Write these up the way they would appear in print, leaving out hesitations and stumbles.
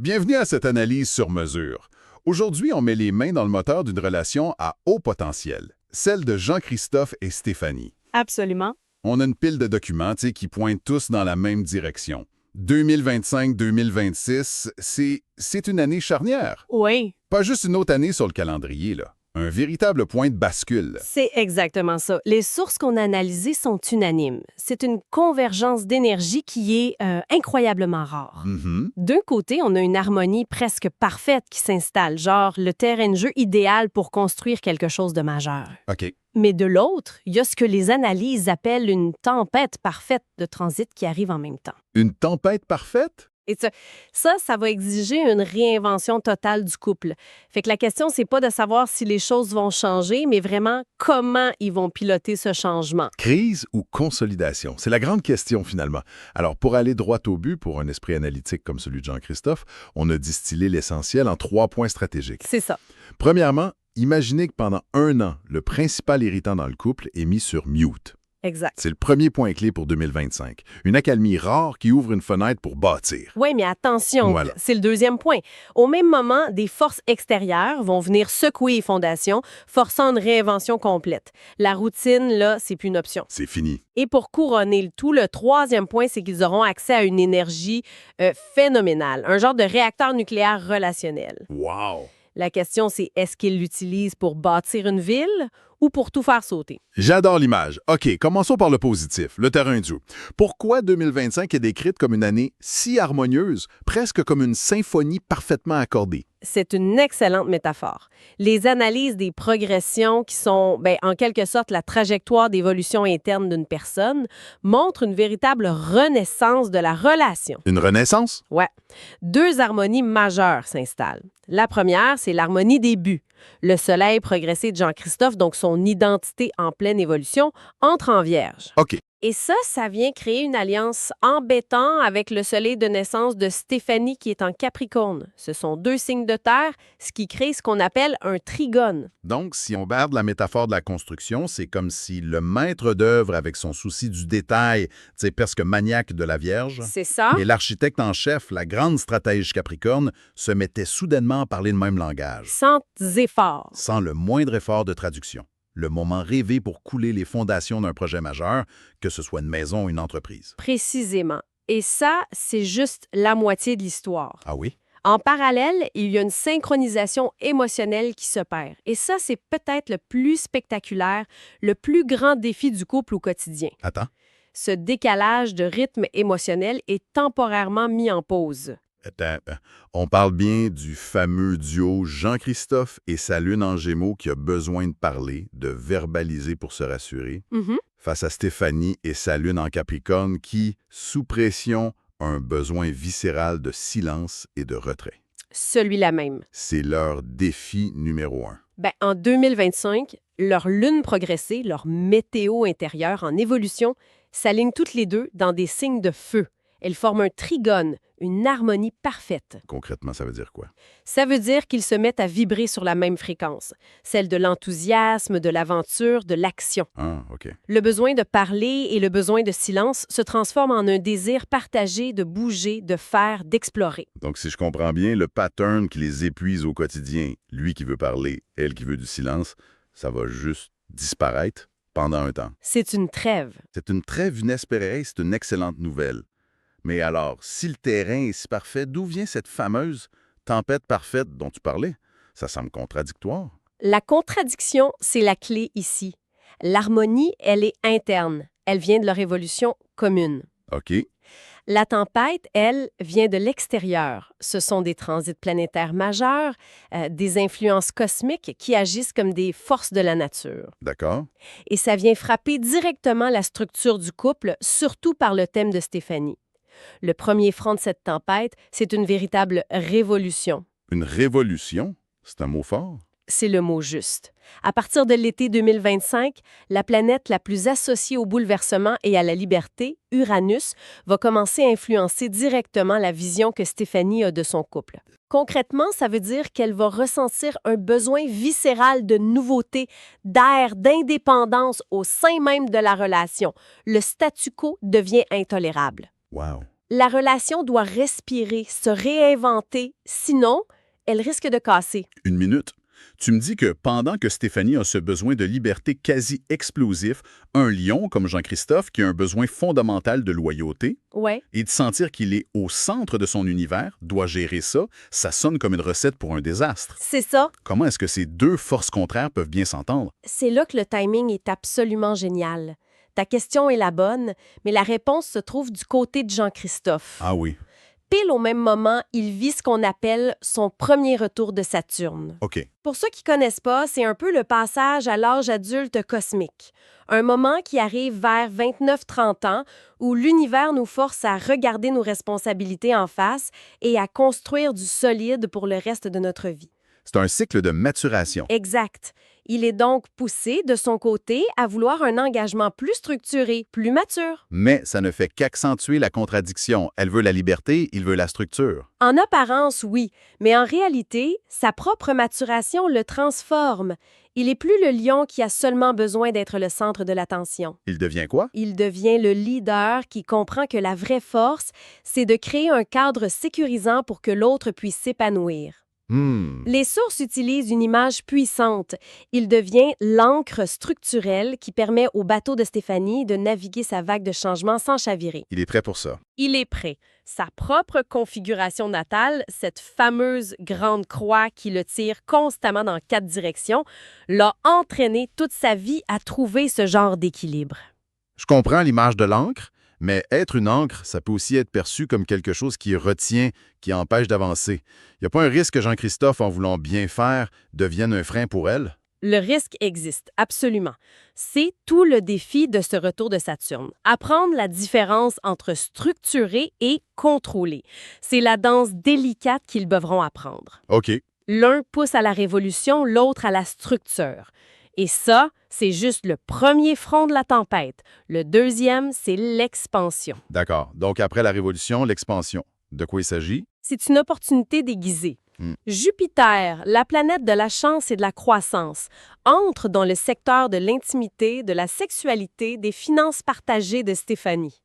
Bienvenue à cette analyse sur mesure. Aujourd'hui, on met les mains dans le moteur d'une relation à haut potentiel, celle de Jean-Christophe et Stéphanie. Absolument. On a une pile de documents qui pointent tous dans la même direction. 2025-2026, c'est une année charnière. Oui, Pas juste une autre année sur le calendrier, là. Un véritable point de bascule. c'est exactement ça. Les sources qu'on a analysées sont unanimes. C'est une convergence d'énergie qui est incroyablement rare. Mhm. D'un côté, on a une harmonie presque parfaite qui s'installe, genre le terrain de jeu idéal pour construire quelque chose de majeur. OK. Mais de l'autre, il y a ce que les analyses appellent une tempête parfaite de transit qui arrive en même temps. Une tempête parfaite? Et ça va exiger une réinvention totale du couple. Fait que la question, c'est pas de savoir si les choses vont changer, mais vraiment comment ils vont piloter ce changement. Crise ou consolidation? C'est la grande question finalement. Alors pour aller droit au but, pour un esprit analytique comme celui de Jean-Christophe, on a distillé l'essentiel en 3 points stratégiques. C'est ça. Premièrement, imaginez que pendant 1 an, le principal irritant dans le couple est mis sur mute. Exact. C'est le premier point clé pour 2025. Une accalmie rare qui ouvre une fenêtre pour bâtir. Oui, mais attention, Voilà. c'est le deuxième point. Au même moment, des forces extérieures vont venir secouer les fondations, forçant une réinvention complète. La routine, là, c'est plus une option. C'est fini. Et pour couronner le tout, le troisième point, c'est qu'ils auront accès à une énergie phénoménale, un genre de réacteur nucléaire relationnel. Wow! La question, c'est est-ce qu'ils l'utilisent pour bâtir une ville ou pour tout faire sauter? J'adore l'image. OK, commençons par le positif, le terrain de jeu. Pourquoi 2025 est décrite comme une année si harmonieuse, presque comme une symphonie parfaitement accordée? C'est une excellente métaphore. Les analyses des progressions qui sont, en quelque sorte, la trajectoire d'évolution interne d'une personne montrent une véritable renaissance de la relation. Une renaissance? Ouais. 2 harmonies majeures s'installent. La première, c'est l'harmonie des buts. Le soleil progressé de Jean-Christophe, donc son identité en pleine évolution, entre en vierge. OK. Et ça vient créer une alliance embêtante avec le soleil de naissance de Stéphanie qui est en Capricorne. Ce sont 2 signes de terre, ce qui crée ce qu'on appelle un trigone. Donc, si on garde la métaphore de la construction, c'est comme si le maître d'œuvre, avec son souci du détail, presque maniaque de la Vierge, C'est ça? et l'architecte en chef, la grande stratège Capricorne, se mettaient soudainement à parler le même langage, Sans effort. sans le moindre effort de traduction. Le moment rêvé pour couler les fondations d'un projet majeur, que ce soit une maison ou une entreprise. Précisément. Et ça, c'est juste la moitié de l'histoire. Ah oui? En parallèle, il y a une synchronisation émotionnelle qui s'opère. Et ça, c'est peut-être le plus spectaculaire, le plus grand défi du couple au quotidien. Attends. Ce décalage de rythme émotionnel est temporairement mis en pause. Attends, on parle bien du fameux duo Jean-Christophe et sa lune en Gémeaux qui a besoin de parler, de verbaliser pour se rassurer, Mhm. face à Stéphanie et sa lune en Capricorne qui, sous pression, a un besoin viscéral de silence et de retrait. Celui-là même. C'est leur défi numéro 1. En 2025, leur lune progressée, leur météo intérieure en évolution, s'alignent toutes les deux dans des signes de feu. Elles forment un trigone, une harmonie parfaite. Concrètement, ça veut dire quoi? Ça veut dire qu'ils se mettent à vibrer sur la même fréquence, celle de l'enthousiasme, de l'aventure, de l'action. Ah, OK. Le besoin de parler et le besoin de silence se transforment en un désir partagé de bouger, de faire, d'explorer. Donc, si je comprends bien, le pattern qui les épuise au quotidien, lui qui veut parler, elle qui veut du silence, ça va juste disparaître pendant un temps. C'est une trêve. C'est une trêve inespérée, c'est une excellente nouvelle. Mais alors, si le terrain est si parfait, d'où vient cette fameuse tempête parfaite dont tu parlais? Ça semble contradictoire. La contradiction, c'est la clé ici. L'harmonie, elle est interne. Elle vient de leur évolution commune. OK. La tempête, elle, vient de l'extérieur. Ce sont des transits planétaires majeurs, des influences cosmiques qui agissent comme des forces de la nature. D'accord. Et ça vient frapper directement la structure du couple, surtout par le thème de Stéphanie. Le premier front de cette tempête, c'est une véritable révolution. Une révolution? C'est un mot fort. C'est le mot juste. À partir de l'été 2025, la planète la plus associée au bouleversement et à la liberté, Uranus, va commencer à influencer directement la vision que Stéphanie a de son couple. Concrètement, ça veut dire qu'elle va ressentir un besoin viscéral de nouveauté, d'air, d'indépendance au sein même de la relation. Le statu quo devient intolérable. Wow. La relation doit respirer, se réinventer, sinon, elle risque de casser. Une minute. Tu me dis que pendant que Stéphanie a ce besoin de liberté quasi explosif, un lion comme Jean-Christophe qui a un besoin fondamental de loyauté Ouais. et de sentir qu'il est au centre de son univers, doit gérer ça, ça sonne comme une recette pour un désastre. C'est ça. Comment est-ce que ces deux forces contraires peuvent bien s'entendre? C'est là que le timing est absolument génial. Ta question est la bonne, mais la réponse se trouve du côté de Jean-Christophe. Ah oui, Pile au même moment, il vit ce qu'on appelle son premier retour de Saturne. OK. Pour ceux qui connaissent pas, c'est un peu le passage à l'âge adulte cosmique. Un moment qui arrive vers 29-30 ans où l'univers nous force à regarder nos responsabilités en face et à construire du solide pour le reste de notre vie. C'est un cycle de maturation. Exact. Il est donc poussé, de son côté, à vouloir un engagement plus structuré, plus mature. Mais ça ne fait qu'accentuer la contradiction. Elle veut la liberté, il veut la structure. En apparence, oui, mais en réalité, sa propre maturation le transforme. Il n'est plus le lion qui a seulement besoin d'être le centre de l'attention. Il devient quoi? Il devient le leader qui comprend que la vraie force, c'est de créer un cadre sécurisant pour que l'autre puisse s'épanouir. Les sources utilisent une image puissante. Il devient l'ancre structurelle qui permet au bateau de Stéphanie de naviguer sa vague de changement sans chavirer. Il est prêt pour ça. Il est prêt. Sa propre configuration natale, cette fameuse grande croix qui le tire constamment dans 4 directions, l'a entraîné toute sa vie à trouver ce genre d'équilibre. Je comprends l'image de l'encre, mais être une encre, ça peut aussi être perçu comme quelque chose qui retient, qui empêche d'avancer. Il n'y a pas un risque que Jean-Christophe, en voulant bien faire, devienne un frein pour elle? Le risque existe, absolument. C'est tout le défi de ce retour de Saturne. Apprendre la différence entre structurer et contrôler. C'est la danse délicate qu'ils devront apprendre. OK. L'un pousse à la révolution, l'autre à la structure. Et ça, c'est juste le premier front de la tempête. Le deuxième, c'est l'expansion. D'accord. Donc, après la Révolution, l'expansion. De quoi il s'agit? C'est une opportunité déguisée. Jupiter, la planète de la chance et de la croissance, entre dans le secteur de l'intimité, de la sexualité, des finances partagées de Stéphanie.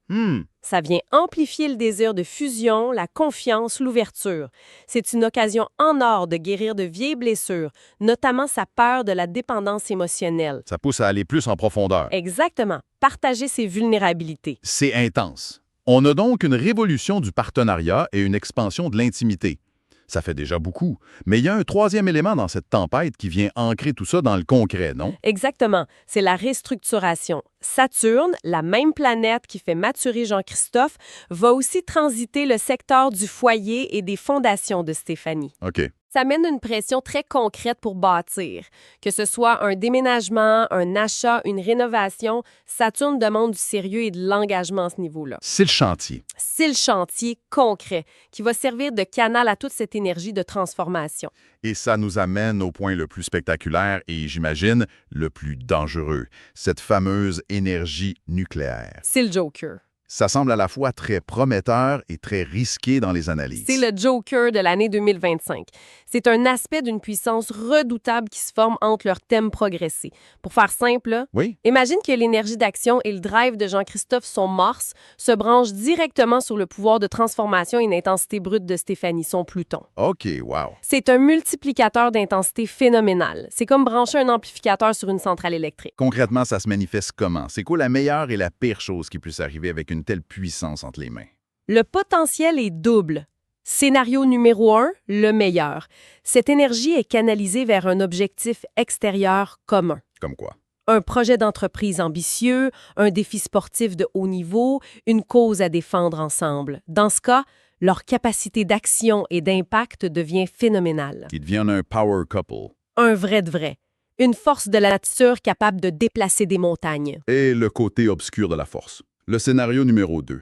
Ça vient amplifier le désir de fusion, la confiance, l'ouverture. C'est une occasion en or de guérir de vieilles blessures, notamment sa peur de la dépendance émotionnelle. Ça pousse à aller plus en profondeur. Exactement. Partager ses vulnérabilités. C'est intense. On a donc une révolution du partenariat et une expansion de l'intimité. Ça fait déjà beaucoup. Mais il y a un troisième élément dans cette tempête qui vient ancrer tout ça dans le concret, non? Exactement. C'est la restructuration. Saturne, la même planète qui fait maturer Jean-Christophe, va aussi transiter le secteur du foyer et des fondations de Stéphanie. OK. Ça mène une pression très concrète pour bâtir. Que ce soit un déménagement, un achat, une rénovation, Saturne demande du sérieux et de l'engagement à ce niveau-là. C'est le chantier. C'est le chantier concret qui va servir de canal à toute cette énergie de transformation. Et ça nous amène au point le plus spectaculaire et, j'imagine, le plus dangereux. Cette fameuse énergie nucléaire. C'est le Joker. Ça semble à la fois très prometteur et très risqué dans les analyses. C'est le Joker de l'année 2025. C'est un aspect d'une puissance redoutable qui se forme entre leurs thèmes progressés. Pour faire simple, là, Oui? imagine que l'énergie d'action et le drive de Jean-Christophe, son Mars, se branchent directement sur le pouvoir de transformation et l'intensité brute de Stéphanie, son Pluton. OK, wow. C'est un multiplicateur d'intensité phénoménal. C'est comme brancher un amplificateur sur une centrale électrique. Concrètement, ça se manifeste comment? C'est quoi la meilleure et la pire chose qui puisse arriver avec une telle puissance entre les mains? Le potentiel est double. Scénario numéro 1, le meilleur. Cette énergie est canalisée vers un objectif extérieur commun. Comme quoi? Un projet d'entreprise ambitieux, un défi sportif de haut niveau, une cause à défendre ensemble. Dans ce cas, leur capacité d'action et d'impact devient phénoménale. Ils deviennent un power couple. Un vrai de vrai. Une force de la nature capable de déplacer des montagnes. Et le côté obscur de la force. Le scénario numéro 2.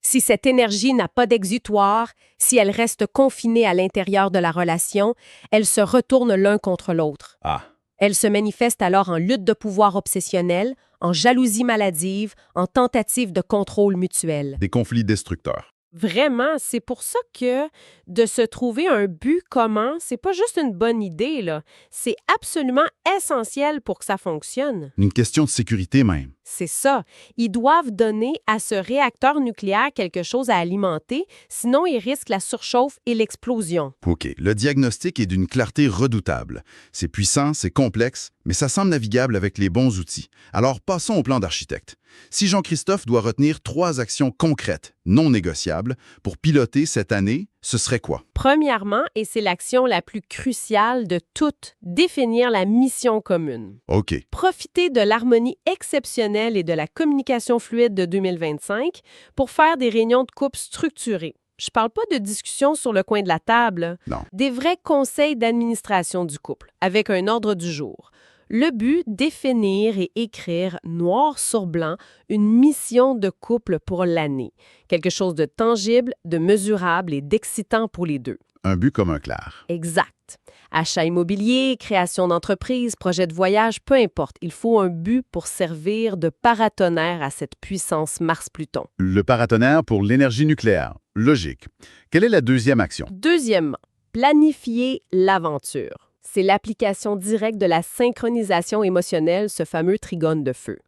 Si cette énergie n'a pas d'exutoire, si elle reste confinée à l'intérieur de la relation, elle se retourne l'un contre l'autre. Ah. Elle se manifeste alors en lutte de pouvoir obsessionnelle, en jalousie maladive, en tentative de contrôle mutuel. Des conflits destructeurs. Vraiment, c'est pour ça que de se trouver un but commun, c'est pas juste une bonne idée, là. C'est absolument essentiel pour que ça fonctionne. Une question de sécurité même. C'est ça. Ils doivent donner à ce réacteur nucléaire quelque chose à alimenter, sinon ils risquent la surchauffe et l'explosion. OK, le diagnostic est d'une clarté redoutable. C'est puissant, c'est complexe, mais ça semble navigable avec les bons outils. Alors passons au plan d'architecte. Si Jean-Christophe doit retenir 3 actions concrètes, non négociables, pour piloter cette année, ce serait quoi? Premièrement, et c'est l'action la plus cruciale de toutes, définir la mission commune. OK. Profiter de l'harmonie exceptionnelle et de la communication fluide de 2025 pour faire des réunions de couple structurées. Je parle pas de discussions sur le coin de la table, Non. des vrais conseils d'administration du couple, avec un ordre du jour. Le but, définir et écrire noir sur blanc une mission de couple pour l'année. Quelque chose de tangible, de mesurable et d'excitant pour les deux. Un but commun clair. Exact. Achat immobilier, création d'entreprise, projet de voyage, peu importe. Il faut un but pour servir de paratonnerre à cette puissance Mars-Pluton. Le paratonnerre pour l'énergie nucléaire. Logique. Quelle est la deuxième action? Deuxièmement, planifier l'aventure. C'est l'application directe de la synchronisation émotionnelle, ce fameux trigone de feu.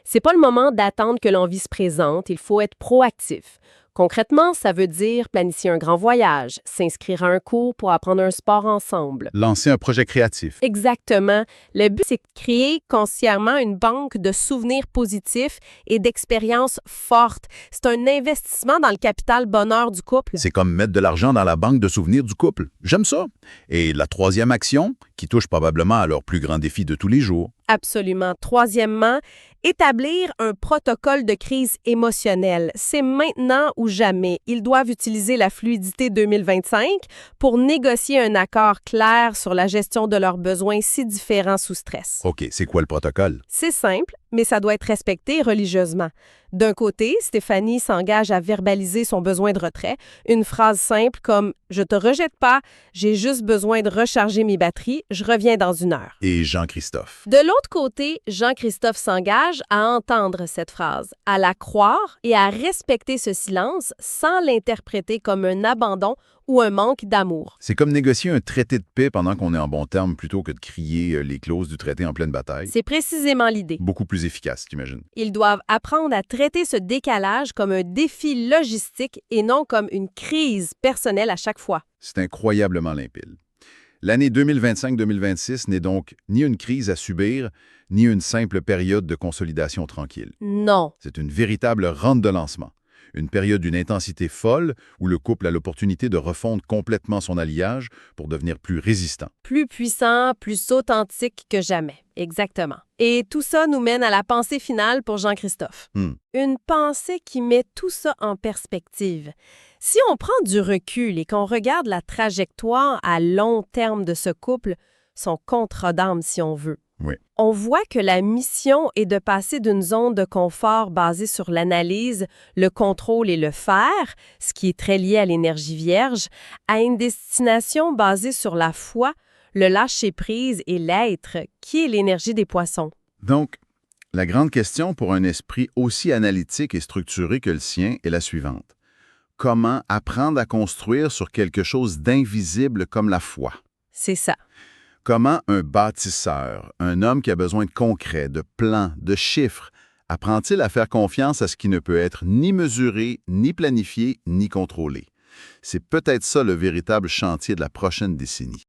C'est pas le moment d'attendre que l'envie se présente, il faut être proactif. Concrètement, ça veut dire planifier un grand voyage, s'inscrire à un cours pour apprendre un sport ensemble. Lancer un projet créatif. Exactement. Le but, c'est de créer consciemment une banque de souvenirs positifs et d'expériences fortes. C'est un investissement dans le capital bonheur du couple. C'est comme mettre de l'argent dans la banque de souvenirs du couple. J'aime ça. Et la troisième action, qui touche probablement à leur plus grand défi de tous les jours. Absolument. Troisièmement, établir un protocole de crise émotionnelle. C'est maintenant ou jamais. Ils doivent utiliser la fluidité 2025 pour négocier un accord clair sur la gestion de leurs besoins si différents sous stress. OK, c'est quoi le protocole? C'est simple, mais ça doit être respecté religieusement. D'un côté, Stéphanie s'engage à verbaliser son besoin de retrait. Une phrase simple comme « Je te rejette pas, j'ai juste besoin de recharger mes batteries, je reviens dans 1 heure ». Et Jean-Christophe? De l'autre côté, Jean-Christophe s'engage à entendre cette phrase, à la croire et à respecter ce silence sans l'interpréter comme un abandon ou un manque d'amour. C'est comme négocier un traité de paix pendant qu'on est en bon terme plutôt que de crier les clauses du traité en pleine bataille. C'est précisément l'idée. Beaucoup plus efficace, t'imagines? Ils doivent apprendre à traiter ce décalage comme un défi logistique et non comme une crise personnelle à chaque fois. C'est incroyablement limpide. L'année 2025-2026 n'est donc ni une crise à subir, ni une simple période de consolidation tranquille. Non. C'est une véritable rampe de lancement. Une période d'une intensité folle où le couple a l'opportunité de refondre complètement son alliage pour devenir plus résistant. Plus puissant, plus authentique que jamais. Exactement. Et tout ça nous mène à la pensée finale pour Jean-Christophe. Une pensée qui met tout ça en perspective. Si on prend du recul et qu'on regarde la trajectoire à long terme de ce couple, son contrat d'âme si on veut, Oui. on voit que la mission est de passer d'une zone de confort basée sur l'analyse, le contrôle et le faire, ce qui est très lié à l'énergie vierge, à une destination basée sur la foi, le lâcher-prise et l'être, qui est l'énergie des poissons. Donc, la grande question pour un esprit aussi analytique et structuré que le sien est la suivante. Comment apprendre à construire sur quelque chose d'invisible comme la foi? C'est ça. Comment un bâtisseur, un homme qui a besoin de concret, de plans, de chiffres, apprend-il à faire confiance à ce qui ne peut être ni mesuré, ni planifié, ni contrôlé? C'est peut-être ça le véritable chantier de la prochaine décennie.